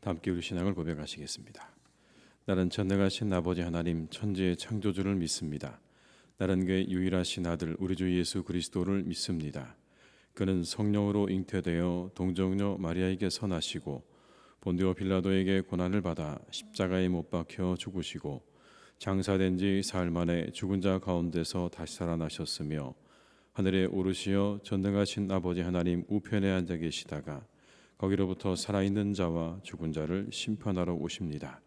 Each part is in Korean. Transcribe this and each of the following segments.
다 함께 우리 신앙을 고백하시겠습니다. 나는 전능하신 아버지 하나님 천지의 창조주를 믿습니다. 나는 그의 유일하신 아들 우리 주 예수 그리스도를 믿습니다. 그는 성령으로 잉태되어 동정녀 마리아에게 선하시고 본디오 빌라도에게 고난을 받아 십자가에 못 박혀 죽으시고 장사된 지 사흘 만에 죽은 자 가운데서 다시 살아나셨으며 하늘에 오르시어 전능하신 아버지 하나님 우편에 앉아 계시다가 거기로부터 살아있는 자와 죽은 자를 심판하러 오십니다.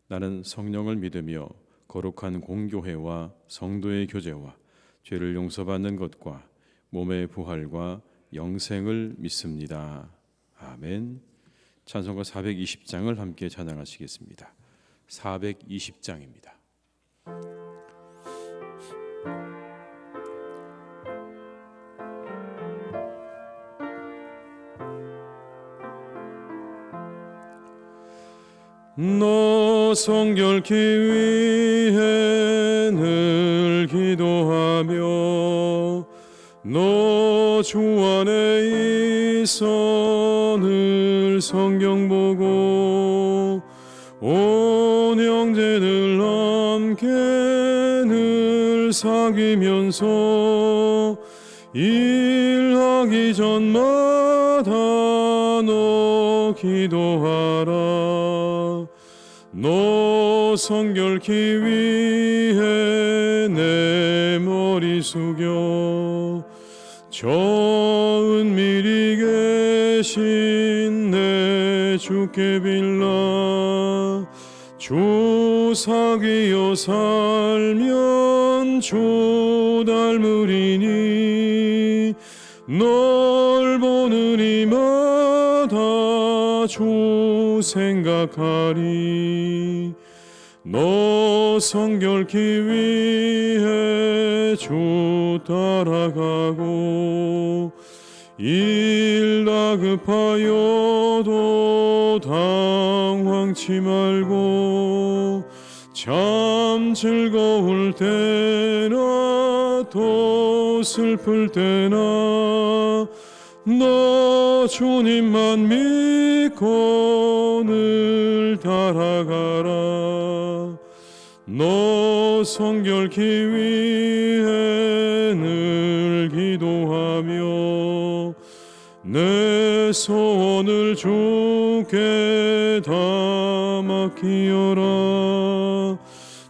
나는 성령을 믿으며 거룩한 공교회와 성도의 교제와 죄를 용서받는 것과 몸의 부활과 영생을 믿습니다. 아멘. 찬송가 420장을 함께 찬양하시겠습니다. 420장입니다. 너 성결케 위해 늘 기도하며 너 주 안에 있어 늘 성경 보고 온 형제들 함께 늘 사귀면서 일하기 전마다 너 기도하라. 너 성결케 위해 내 머리 숙여 저 은밀히 계신 내 주께 빌라. 주 사귀어 살면 주 닮으리니 널 보는 이마다 주 생각하리. 너 성결케 위해 주 따라가고 일 다급하여도 당황치 말고 참 즐거울 때나 또 슬플 때나 너 주님만 믿고 늘 따라가라. 너 성결케 위해 늘 기도하며 내 소원을 주께 다 맡기어라.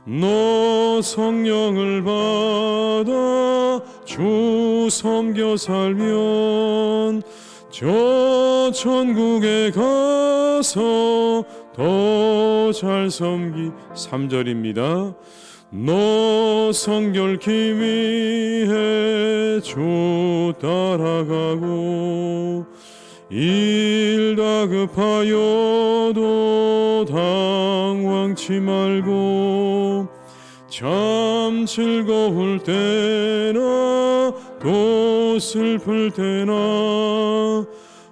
너 성령을 받아 주 섬겨 살면 저 천국에 가서 더 잘 섬기. 3절입니다. 너 성결케 위해 주 따라가고 일 다급하여도 당황치 말고 참 즐거울 때나 또 슬플 때나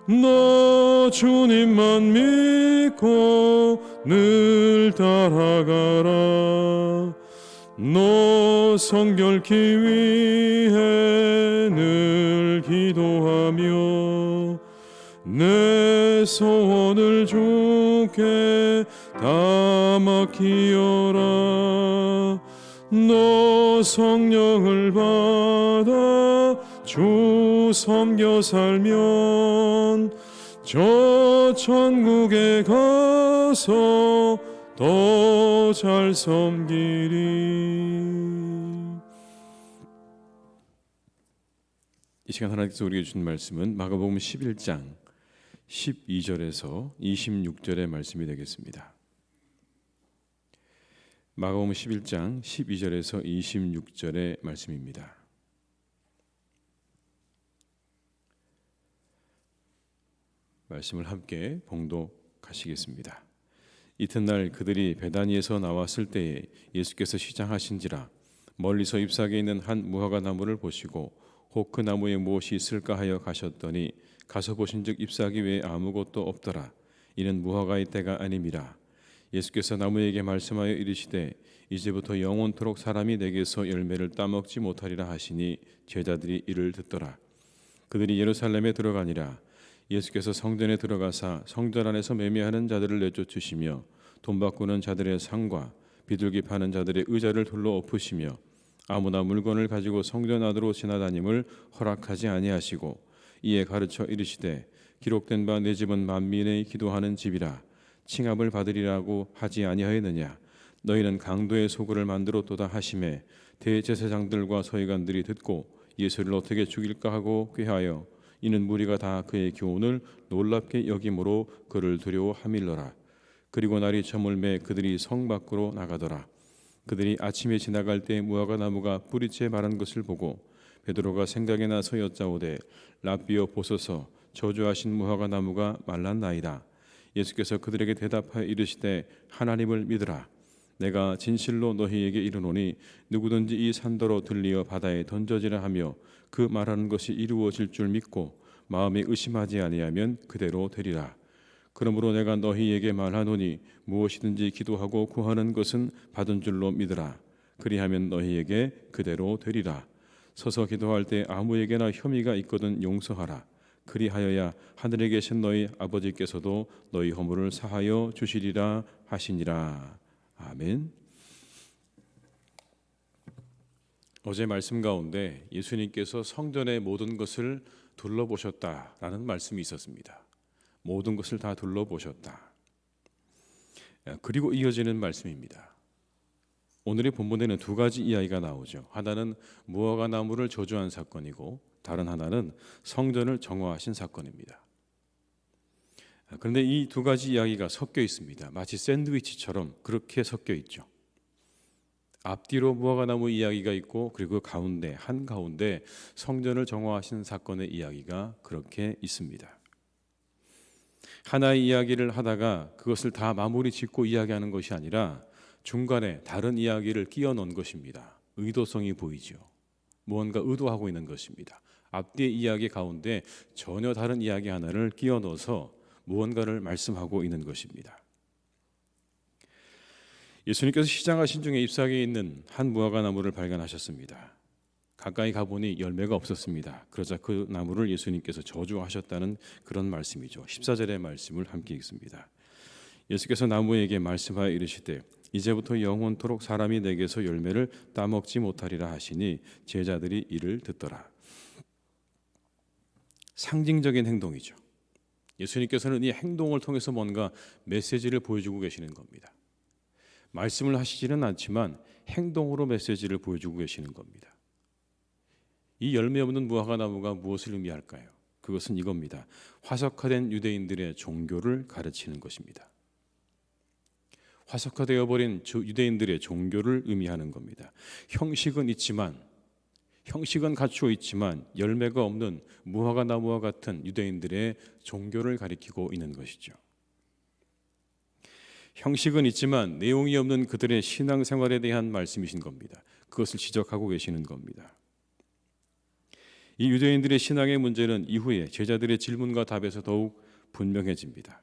너 주님만 믿고 늘 따라가라. 너 성결케 위해 늘 기도하며 내 소원을 주께 다 맡기어라. 너 성령을 받아 주 섬겨 살면 저 천국에 가서 더 잘 섬기리. 이 시간 하나님께서 우리에게 주신 말씀은 마가복음 11장 12절에서 26절의 말씀이 되겠습니다. 마가복음 11장 12절에서 26절의 말씀입니다. 말씀을 함께 봉독하시겠습니다. 이튿날 그들이 베다니에서 나왔을 때에 예수께서 시장하신지라 멀리서 잎사귀에 있는 한 무화과 나무를 보시고 혹 그 나무에 무엇이 있을까 하여 가셨더니 가서 보신즉 잎사귀 외에 아무것도 없더라. 이는 무화과의 때가 아님이라. 예수께서 나무에게 말씀하여 이르시되 이제부터 영원토록 사람이 내게서 열매를 따먹지 못하리라 하시니 제자들이 이를 듣더라. 그들이 예루살렘에 들어가니라. 예수께서 성전에 들어가사 성전 안에서 매매하는 자들을 내쫓으시며 돈 바꾸는 자들의 상과 비둘기 파는 자들의 의자를 둘러 엎으시며 아무나 물건을 가지고 성전 안으로 지나다님을 허락하지 아니하시고 이에 가르쳐 이르시되 기록된 바 내 집은 만민의 기도하는 집이라 칭함을 받으리라고 하지 아니하였느냐. 너희는 강도의 소굴을 만들었도다 하시매 대제사장들과 서기관들이 듣고 예수를 어떻게 죽일까 하고 꾀하여 이는 무리가 다 그의 교훈을 놀랍게 여김으로 그를 두려워하밀러라. 그리고 날이 저물매 그들이 성 밖으로 나가더라. 그들이 아침에 지나갈 때 무화과 나무가 뿌리째 마른 것을 보고 베드로가 생각이 나서 여짜오되 랍비여 보소서 저주하신 무화과 나무가 말랐나이다. 예수께서 그들에게 대답하여 이르시되 하나님을 믿으라. 내가 진실로 너희에게 이르노니 누구든지 이 산더러 들리어 바다에 던져지라 하며 그 말하는 것이 이루어질 줄 믿고 마음에 의심하지 아니하면 그대로 되리라. 그러므로 내가 너희에게 말하노니 무엇이든지 기도하고 구하는 것은 받은 줄로 믿으라. 그리하면 너희에게 그대로 되리라. 서서 기도할 때 아무에게나 혐의가 있거든 용서하라. 그리하여야 하늘에 계신 너희 아버지께서도 너희 허물을 사하여 주시리라 하시니라. 아멘. 어제 말씀 가운데 예수님께서 성전의 모든 것을 둘러보셨다라는 말씀이 있었습니다. 모든 것을 다 둘러보셨다. 그리고 이어지는 말씀입니다. 오늘의 본문에는 두 가지 이야기가 나오죠. 하나는 무화과 나무를 저주한 사건이고 다른 하나는 성전을 정화하신 사건입니다. 그런데 이 두 가지 이야기가 섞여 있습니다. 마치 샌드위치처럼 그렇게 섞여 있죠. 앞뒤로 무화과 나무 이야기가 있고 그리고 가운데 한가운데 성전을 정화하신 사건의 이야기가 그렇게 있습니다. 하나의 이야기를 하다가 그것을 다 마무리 짓고 이야기하는 것이 아니라 중간에 다른 이야기를 끼워 넣은 것입니다. 의도성이 보이죠. 무언가 의도하고 있는 것입니다. 앞뒤의 이야기 가운데 전혀 다른 이야기 하나를 끼워 넣어서 무언가를 말씀하고 있는 것입니다. 예수님께서 시장하신 중에 잎사귀에 있는 한 무화과 나무를 발견하셨습니다. 가까이 가보니 열매가 없었습니다. 그러자 그 나무를 예수님께서 저주하셨다는 그런 말씀이죠. 14절의 말씀을 함께 읽습니다. 예수께서 나무에게 말씀하여 이르시되 이제부터 영원토록 사람이 내게서 열매를 따먹지 못하리라 하시니 제자들이 이를 듣더라. 상징적인 행동이죠. 예수님께서는 이 행동을 통해서 뭔가 메시지를 보여주고 계시는 겁니다. 말씀을 하시지는 않지만 행동으로 메시지를 보여주고 계시는 겁니다. 이 열매 없는 무화과 나무가 무엇을 의미할까요? 그것은 이겁니다. 화석화된 유대인들의 종교를 가르치는 것입니다. 화석화되어 버린 유대인들의 종교를 의미하는 겁니다. 형식은 있지만 형식은 갖추어 있지만 열매가 없는 무화과 나무와 같은 유대인들의 종교를 가리키고 있는 것이죠. 형식은 있지만 내용이 없는 그들의 신앙생활에 대한 말씀이신 겁니다. 그것을 지적하고 계시는 겁니다. 이 유대인들의 신앙의 문제는 이후에 제자들의 질문과 답에서 더욱 분명해집니다.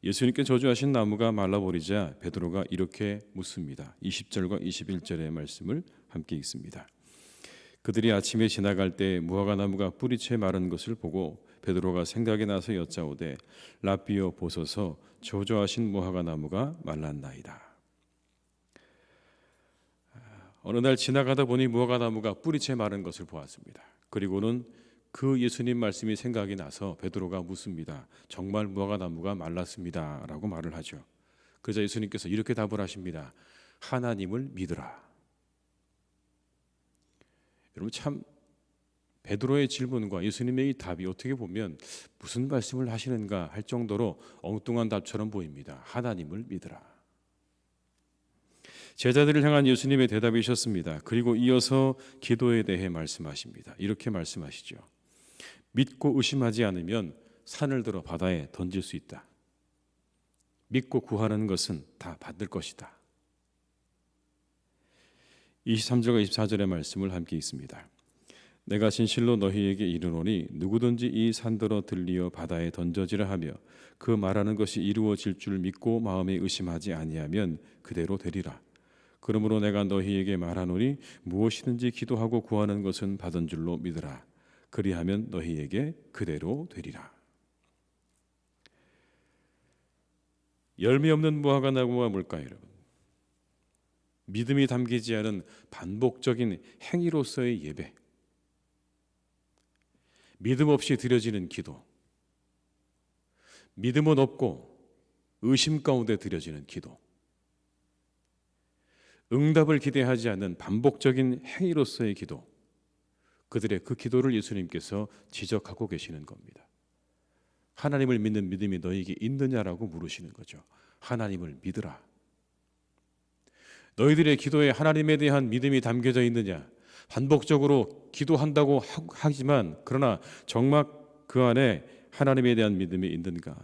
예수님께 저주하신 나무가 말라버리자 베드로가 이렇게 묻습니다. 20절과 21절의 말씀을 함께 읽습니다. 그들이 아침에 지나갈 때 무화과 나무가 뿌리채 마른 것을 보고 베드로가 생각이 나서 여짜오되 랍비여 보소서 저주하신 무화과 나무가 말랐나이다. 어느 날 지나가다 보니 무화과 나무가 뿌리채 마른 것을 보았습니다. 그리고는 그 예수님 말씀이 생각이 나서 베드로가 묻습니다. 정말 무화과 나무가 말랐습니다 라고 말을 하죠. 그러자 예수님께서 이렇게 답을 하십니다. 하나님을 믿으라. 여러분 참 베드로의 질문과 예수님의 이 답이 어떻게 보면 무슨 말씀을 하시는가 할 정도로 엉뚱한 답처럼 보입니다. 하나님을 믿으라. 제자들을 향한 예수님의 대답이셨습니다. 그리고 이어서 기도에 대해 말씀하십니다. 이렇게 말씀하시죠. 믿고 의심하지 않으면 산을 들어 바다에 던질 수 있다. 믿고 구하는 것은 다 받을 것이다. 23절과 24절의 말씀을 함께 읽습니다. 내가 진실로 너희에게 이르노니 누구든지 이 산더러 들리어 바다에 던져지라 하며 그 말하는 것이 이루어질 줄 믿고 마음에 의심하지 아니하면 그대로 되리라. 그러므로 내가 너희에게 말하노니 무엇이든지 기도하고 구하는 것은 받은 줄로 믿으라. 그리하면 너희에게 그대로 되리라. 열매 없는 무화과 나무가 뭘까요, 여러분? 믿음이 담기지 않은 반복적인 행위로서의 예배, 믿음 없이 드려지는 기도, 믿음은 없고 의심 가운데 드려지는 기도, 응답을 기대하지 않는 반복적인 행위로서의 기도, 그들의 그 기도를 예수님께서 지적하고 계시는 겁니다. 하나님을 믿는 믿음이 너에게 있느냐라고 물으시는 거죠. 하나님을 믿으라. 너희들의 기도에 하나님에 대한 믿음이 담겨져 있느냐? 반복적으로 기도한다고 하지만 그러나 정말 그 안에 하나님에 대한 믿음이 있는가?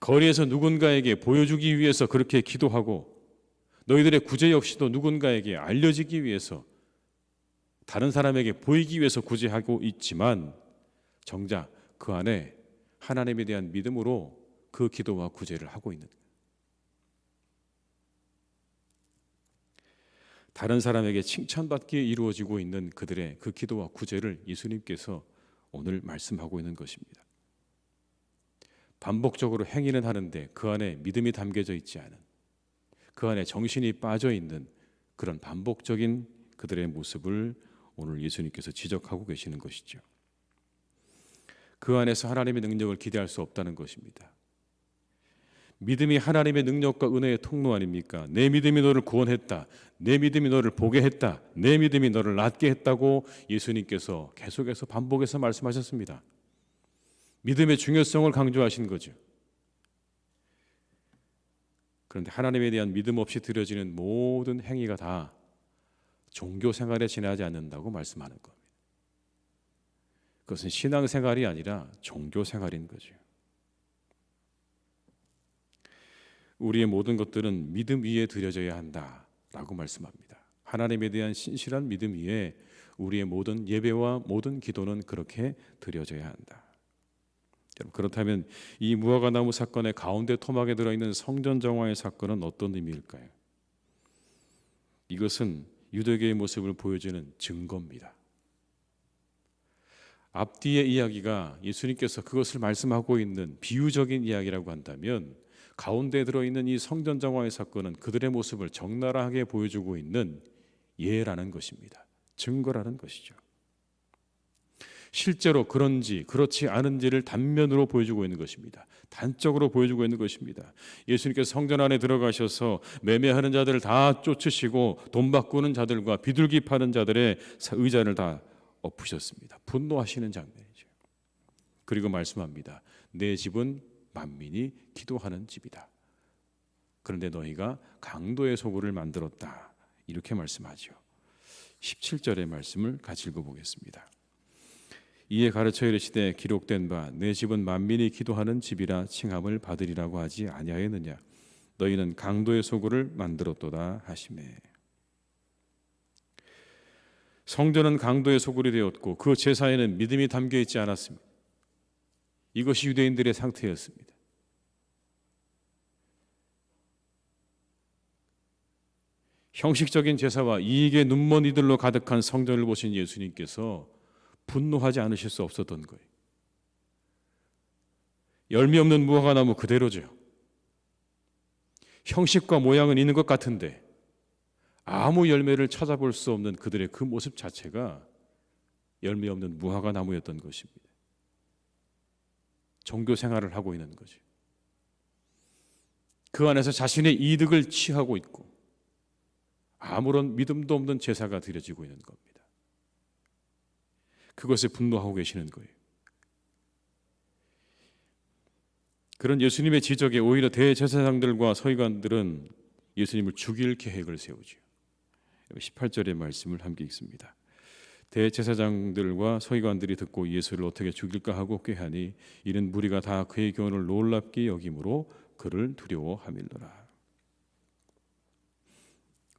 거리에서 누군가에게 보여주기 위해서 그렇게 기도하고 너희들의 구제 역시도 누군가에게 알려지기 위해서 다른 사람에게 보이기 위해서 구제하고 있지만 정작 그 안에 하나님에 대한 믿음으로 그 기도와 구제를 하고 있는 거예요. 다른 사람에게 칭찬받기에 이루어지고 있는 그들의 그 기도와 구제를 예수님께서 오늘 말씀하고 있는 것입니다. 반복적으로 행위는 하는데 그 안에 믿음이 담겨져 있지 않은, 그 안에 정신이 빠져 있는 그런 반복적인 그들의 모습을 오늘 예수님께서 지적하고 계시는 것이죠. 그 안에서 하나님의 능력을 기대할 수 없다는 것입니다. 믿음이 하나님의 능력과 은혜의 통로 아닙니까? 내 믿음이 너를 구원했다. 내 믿음이 너를 보게 했다. 내 믿음이 너를 낫게 했다고 예수님께서 계속해서 반복해서 말씀하셨습니다. 믿음의 중요성을 강조하신 거죠. 그런데 하나님에 대한 믿음 없이 드려지는 모든 행위가 다 종교 생활에 지나지 않는다고 말씀하는 겁니다. 그것은 신앙 생활이 아니라 종교 생활인 거죠. 우리의 모든 것들은 믿음 위에 드려져야 한다라고 말씀합니다. 하나님에 대한 신실한 믿음 위에 우리의 모든 예배와 모든 기도는 그렇게 드려져야 한다. 그렇다면 이 무화과 나무 사건의 가운데 토막에 들어있는 성전 정화의 사건은 어떤 의미일까요? 이것은 유대교의 모습을 보여주는 증거입니다. 앞뒤의 이야기가 예수님께서 그것을 말씀하고 있는 비유적인 이야기라고 한다면 가운데 들어있는 이 성전 정화의 사건은 그들의 모습을 적나라하게 보여주고 있는 예라는 것입니다. 증거라는 것이죠. 실제로 그런지 그렇지 않은지를 단면으로 보여주고 있는 것입니다. 단적으로 보여주고 있는 것입니다. 예수님께서 성전 안에 들어가셔서 매매하는 자들을 다 쫓으시고 돈 바꾸는 자들과 비둘기 파는 자들의 의자를 다 엎으셨습니다. 분노하시는 장면이죠. 그리고 말씀합니다. 내 집은 만민이 기도하는 집이다. 그런데 너희가 강도의 소굴을 만들었다. 이렇게 말씀하죠. 17절의 말씀을 같이 읽어보겠습니다. 이에 가르쳐 이르시되 기록된 바 내 집은 만민이 기도하는 집이라 칭함을 받으리라고 하지 아니하였느냐. 너희는 강도의 소굴을 만들었도다 하시매. 성전은 강도의 소굴이 되었고 그 제사에는 믿음이 담겨 있지 않았습니다. 이것이 유대인들의 상태였습니다. 형식적인 제사와 이익의 눈먼 이들로 가득한 성전을 보신 예수님께서 분노하지 않으실 수 없었던 거예요. 열매 없는 무화과 나무 그대로죠. 형식과 모양은 있는 것 같은데 아무 열매를 찾아볼 수 없는 그들의 그 모습 자체가 열매 없는 무화과 나무였던 것입니다. 종교 생활을 하고 있는 거죠. 그 안에서 자신의 이득을 취하고 있고 아무런 믿음도 없는 제사가 드려지고 있는 겁니다. 그것에 분노하고 계시는 거예요. 그런 예수님의 지적에 오히려 대제사장들과 서기관들은 예수님을 죽일 계획을 세우죠. 18절의 말씀을 함께 읽습니다. 대제사장들과 서기관들이 듣고 예수를 어떻게 죽일까 하고 꾀하니 이는 무리가 다 그의 교훈을 놀랍게 여김으로 그를 두려워하밀더라.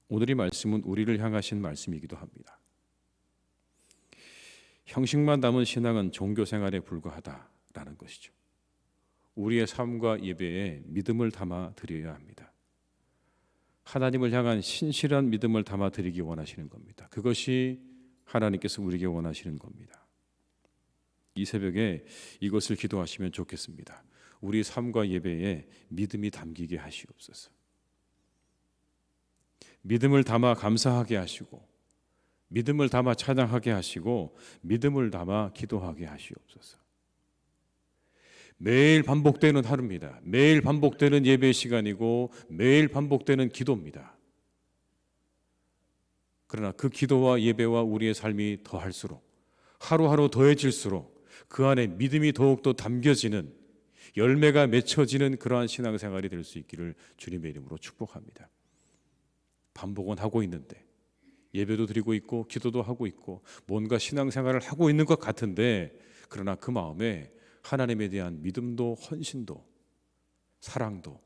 오늘의 말씀은 우리를 향하신 말씀이기도 합니다. 형식만 담은 신앙은 종교 생활에 불과하다라는 것이죠. 우리의 삶과 예배에 믿음을 담아 드려야 합니다. 하나님을 향한 신실한 믿음을 담아 드리기 원하시는 겁니다. 그것이 하나님께서 우리에게 원하시는 겁니다. 이 새벽에 이것을 기도하시면 좋겠습니다. 우리 삶과 예배에 믿음이 담기게 하시옵소서. 믿음을 담아 감사하게 하시고, 믿음을 담아 찬양하게 하시고, 믿음을 담아 기도하게 하시옵소서. 매일 반복되는 하루입니다. 매일 반복되는 예배 시간이고 매일 반복되는 기도입니다. 그러나 그 기도와 예배와 우리의 삶이 더할수록, 하루하루 더해질수록 그 안에 믿음이 더욱더 담겨지는, 열매가 맺혀지는 그러한 신앙생활이 될 수 있기를 주님의 이름으로 축복합니다. 반복은 하고 있는데, 예배도 드리고 있고 기도도 하고 있고 뭔가 신앙생활을 하고 있는 것 같은데, 그러나 그 마음에 하나님에 대한 믿음도 헌신도 사랑도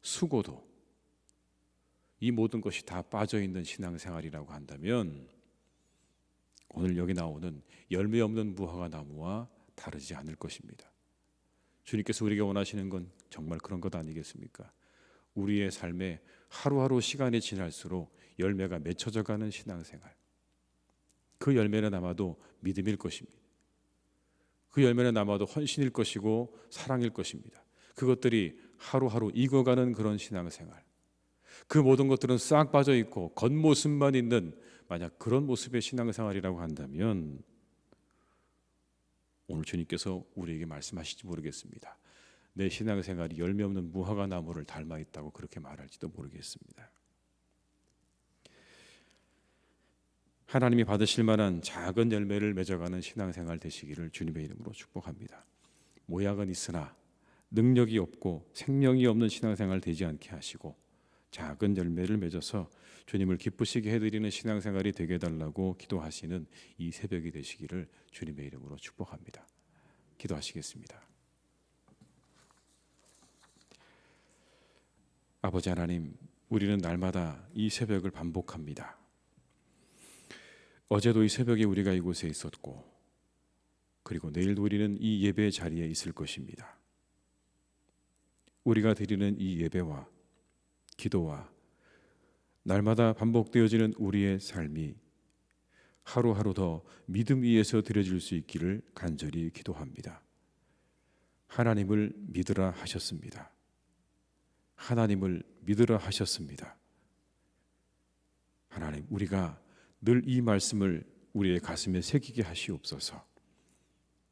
수고도, 이 모든 것이 다 빠져있는 신앙생활이라고 한다면 오늘 여기 나오는 열매 없는 무화과 나무와 다르지 않을 것입니다. 주님께서 우리에게 원하시는 건 정말 그런 것 아니겠습니까? 우리의 삶에 하루하루 시간이 지날수록 열매가 맺혀져가는 신앙생활, 그 열매는 아마도 믿음일 것입니다. 그 열매는 아마도 헌신일 것이고 사랑일 것입니다. 그것들이 하루하루 익어가는 그런 신앙생활, 그 모든 것들은 싹 빠져있고 겉모습만 있는 만약 그런 모습의 신앙생활이라고 한다면 오늘 주님께서 우리에게 말씀하실지 모르겠습니다. 내 신앙생활이 열매 없는 무화과 나무를 닮아 있다고 그렇게 말할지도 모르겠습니다. 하나님이 받으실 만한 작은 열매를 맺어가는 신앙생활 되시기를 주님의 이름으로 축복합니다. 모약은 있으나 능력이 없고 생명이 없는 신앙생활 되지 않게 하시고 작은 열매를 맺어서 주님을 기쁘시게 해드리는 신앙생활이 되게 해달라고 기도하시는 이 새벽이 되시기를 주님의 이름으로 축복합니다. 기도하시겠습니다. 아버지 하나님, 우리는 날마다 이 새벽을 반복합니다. 어제도 이 새벽에 우리가 이곳에 있었고, 그리고 내일도 우리는 이 예배 자리에 있을 것입니다. 우리가 드리는 이 예배와 기도와 날마다 반복되어지는 우리의 삶이 하루하루 더 믿음 위에서 드려질 수 있기를 간절히 기도합니다. 하나님을 믿으라 하셨습니다. 하나님을 믿으라 하셨습니다. 하나님, 우리가 늘 이 말씀을 우리의 가슴에 새기게 하시옵소서.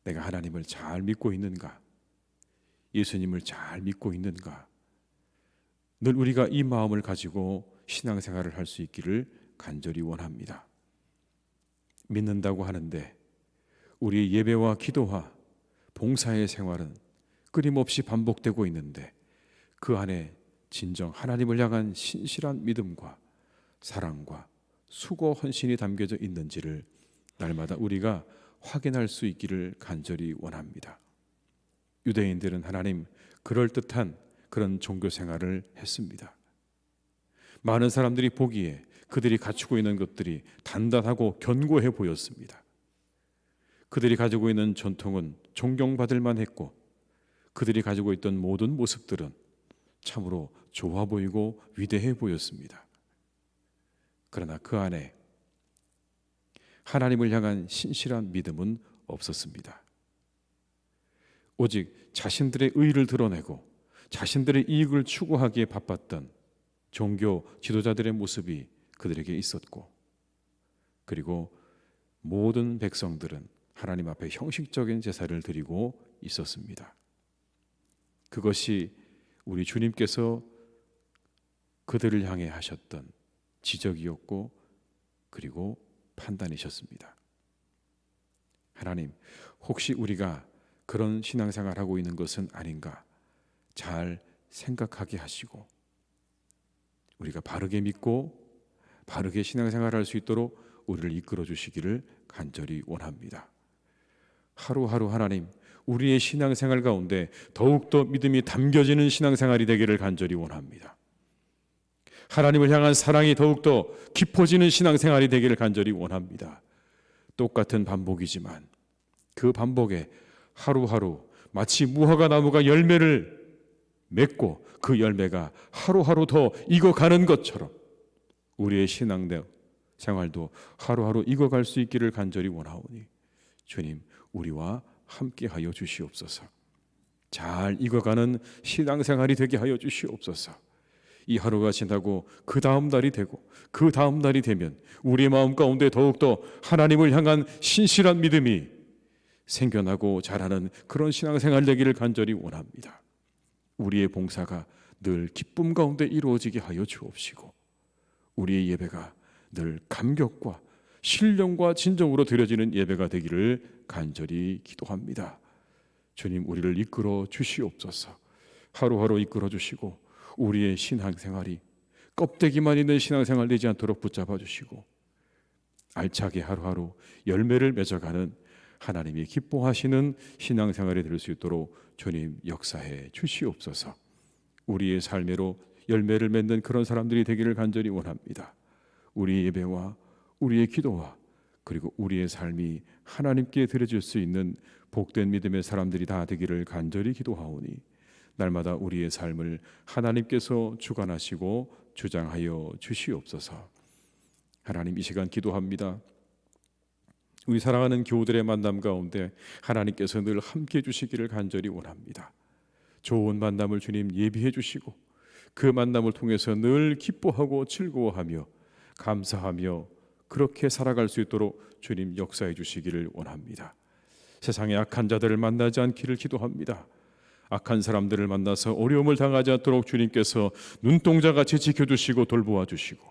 내가 하나님을 잘 믿고 있는가? 예수님을 잘 믿고 있는가? 늘 우리가 이 마음을 가지고 신앙생활을 할 수 있기를 간절히 원합니다. 믿는다고 하는데 우리의 예배와 기도와 봉사의 생활은 끊임없이 반복되고 있는데 그 안에 진정 하나님을 향한 신실한 믿음과 사랑과 수고 헌신이 담겨져 있는지를 날마다 우리가 확인할 수 있기를 간절히 원합니다. 유대인들은 하나님 그럴듯한 그런 종교 생활을 했습니다. 많은 사람들이 보기에 그들이 갖추고 있는 것들이 단단하고 견고해 보였습니다. 그들이 가지고 있는 전통은 존경받을 만했고 그들이 가지고 있던 모든 모습들은 참으로 좋아 보이고 위대해 보였습니다. 그러나 그 안에 하나님을 향한 신실한 믿음은 없었습니다. 오직 자신들의 의의를 드러내고 자신들의 이익을 추구하기에 바빴던 종교 지도자들의 모습이 그들에게 있었고, 그리고 모든 백성들은 하나님 앞에 형식적인 제사를 드리고 있었습니다. 그것이 우리 주님께서 그들을 향해 하셨던 지적이었고 그리고 판단이셨습니다. 하나님, 혹시 우리가 그런 신앙생활하고 있는 것은 아닌가 잘 생각하게 하시고 우리가 바르게 믿고 바르게 신앙생활할 수 있도록 우리를 이끌어 주시기를 간절히 원합니다. 하루하루 하나님, 우리의 신앙생활 가운데 더욱더 믿음이 담겨지는 신앙생활이 되기를 간절히 원합니다. 하나님을 향한 사랑이 더욱더 깊어지는 신앙생활이 되기를 간절히 원합니다. 똑같은 반복이지만 그 반복에 하루하루 마치 무화과 나무가 열매를 맺고 그 열매가 하루하루 더 익어가는 것처럼 우리의 신앙 생활도 하루하루 익어갈 수 있기를 간절히 원하오니 주님, 우리와 함께하여 주시옵소서. 잘 익어가는 신앙생활이 되게 하여 주시옵소서. 이 하루가 지나고 그 다음 날이 되고 그 다음 날이 되면 우리의 마음 가운데 더욱더 하나님을 향한 신실한 믿음이 생겨나고 자라는 그런 신앙생활 되기를 간절히 원합니다. 우리의 봉사가 늘 기쁨 가운데 이루어지게 하여 주옵시고 우리의 예배가 늘 감격과 신령과 진정으로 드려지는 예배가 되기를 간절히 기도합니다. 주님, 우리를 이끌어 주시옵소서. 하루하루 이끌어 주시고 우리의 신앙생활이 껍데기만 있는 신앙생활 되지 않도록 붙잡아 주시고 알차게 하루하루 열매를 맺어가는 하나님이 기뻐하시는 신앙생활이 될 수 있도록 주님 역사해 주시옵소서. 우리의 삶으로 열매를 맺는 그런 사람들이 되기를 간절히 원합니다. 우리의 예배와 우리의 기도와 그리고 우리의 삶이 하나님께 드려질 수 있는 복된 믿음의 사람들이 다 되기를 간절히 기도하오니 날마다 우리의 삶을 하나님께서 주관하시고 주장하여 주시옵소서. 하나님, 이 시간 기도합니다. 우리 사랑하는 교우들의 만남 가운데 하나님께서 늘 함께해 주시기를 간절히 원합니다. 좋은 만남을 주님 예비해 주시고 그 만남을 통해서 늘 기뻐하고 즐거워하며 감사하며 그렇게 살아갈 수 있도록 주님 역사해 주시기를 원합니다. 세상의 악한 자들을 만나지 않기를 기도합니다. 악한 사람들을 만나서 어려움을 당하지 않도록 주님께서 눈동자같이 지켜주시고 돌보아 주시고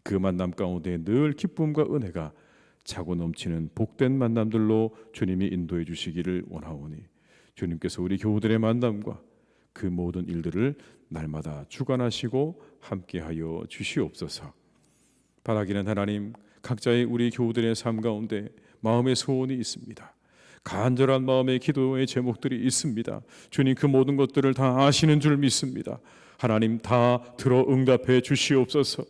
그 만남 가운데 늘 기쁨과 은혜가 차고 넘치는 복된 만남들로 주님이 인도해 주시기를 원하오니 주님께서 우리 교우들의 만남과 그 모든 일들을 날마다 주관하시고 함께하여 주시옵소서. 바라기는 하나님, 각자의 우리 교우들의 삶 가운데 마음의 소원이 있습니다. 간절한 마음의 기도의 제목들이 있습니다. 주님, 그 모든 것들을 다 아시는 줄 믿습니다. 하나님, 다 들어 응답해 주시옵소서.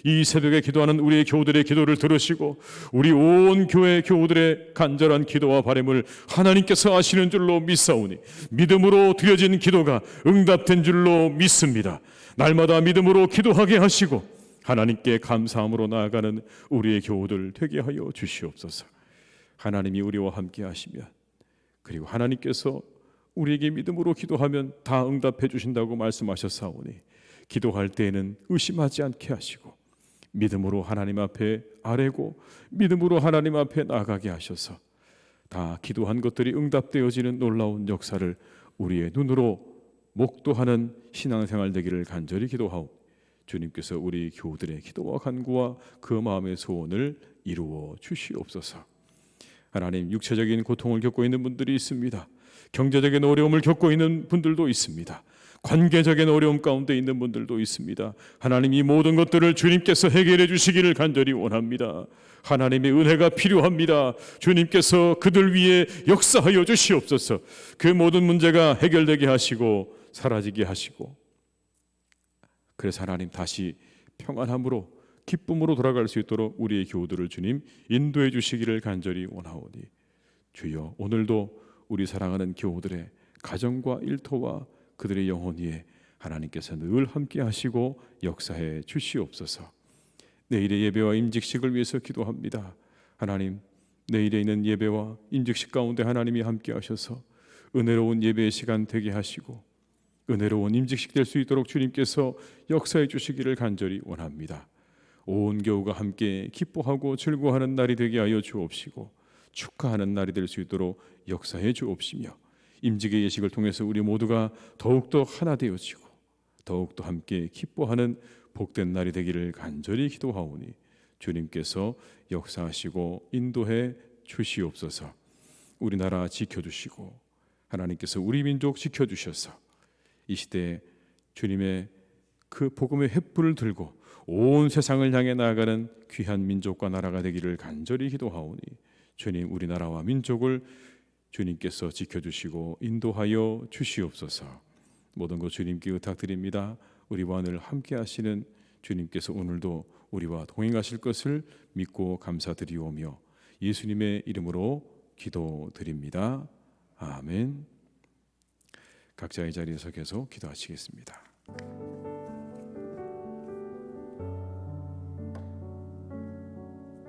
이 새벽에 기도하는 우리의 교우들의 기도를 들으시고 우리 온 교회 교우들의 간절한 기도와 바람을 하나님께서 아시는 줄로 믿사오니 믿음으로 드려진 기도가 응답된 줄로 믿습니다. 날마다 믿음으로 기도하게 하시고 하나님께 감사함으로 나아가는 우리의 교우들 되게 하여 주시옵소서. 하나님이 우리와 함께 하시면 그리고 하나님께서 우리에게 믿음으로 기도하면 다 응답해 주신다고 말씀하셨사오니 기도할 때에는 의심하지 않게 하시고 믿음으로 하나님 앞에 아뢰고 믿음으로 하나님 앞에 나아가게 하셔서 다 기도한 것들이 응답되어지는 놀라운 역사를 우리의 눈으로 목도하는 신앙생활 되기를 간절히 기도하오. 주님께서 우리 교우들의 기도와 간구와 그 마음의 소원을 이루어 주시옵소서. 하나님, 육체적인 고통을 겪고 있는 분들이 있습니다. 경제적인 어려움을 겪고 있는 분들도 있습니다. 관계적인 어려움 가운데 있는 분들도 있습니다. 하나님, 이 모든 것들을 주님께서 해결해 주시기를 간절히 원합니다. 하나님의 은혜가 필요합니다. 주님께서 그들 위해 역사하여 주시옵소서. 그 모든 문제가 해결되게 하시고 사라지게 하시고 그래서 하나님 다시 평안함으로 기쁨으로 돌아갈 수 있도록 우리의 교우들을 주님 인도해 주시기를 간절히 원하오니 주여, 오늘도 우리 사랑하는 교우들의 가정과 일터와 그들의 영혼 위에 하나님께서 늘 함께 하시고 역사해 주시옵소서. 내일의 예배와 임직식을 위해서 기도합니다. 하나님, 내일에 있는 예배와 임직식 가운데 하나님이 함께 하셔서 은혜로운 예배의 시간 되게 하시고 은혜로운 임직식 될 수 있도록 주님께서 역사해 주시기를 간절히 원합니다. 온 교우가 함께 기뻐하고 즐거워하는 날이 되게 하여 주옵시고 축하하는 날이 될 수 있도록 역사해 주옵시며 임직의 예식을 통해서 우리 모두가 더욱더 하나 되어지고 더욱더 함께 기뻐하는 복된 날이 되기를 간절히 기도하오니 주님께서 역사하시고 인도해 주시옵소서. 우리나라 지켜주시고 하나님께서 우리 민족 지켜주셔서 이 시대에 주님의 그 복음의 횃불을 들고 온 세상을 향해 나아가는 귀한 민족과 나라가 되기를 간절히 기도하오니 주님, 우리나라와 민족을 주님께서 지켜주시고 인도하여 주시옵소서. 모든 것 주님께 의탁드립니다. 우리와 늘 함께 하시는 주님께서 오늘도 우리와 동행하실 것을 믿고 감사드리오며 예수님의 이름으로 기도드립니다. 아멘. 각자의 자리에서 계속 기도하시겠습니다.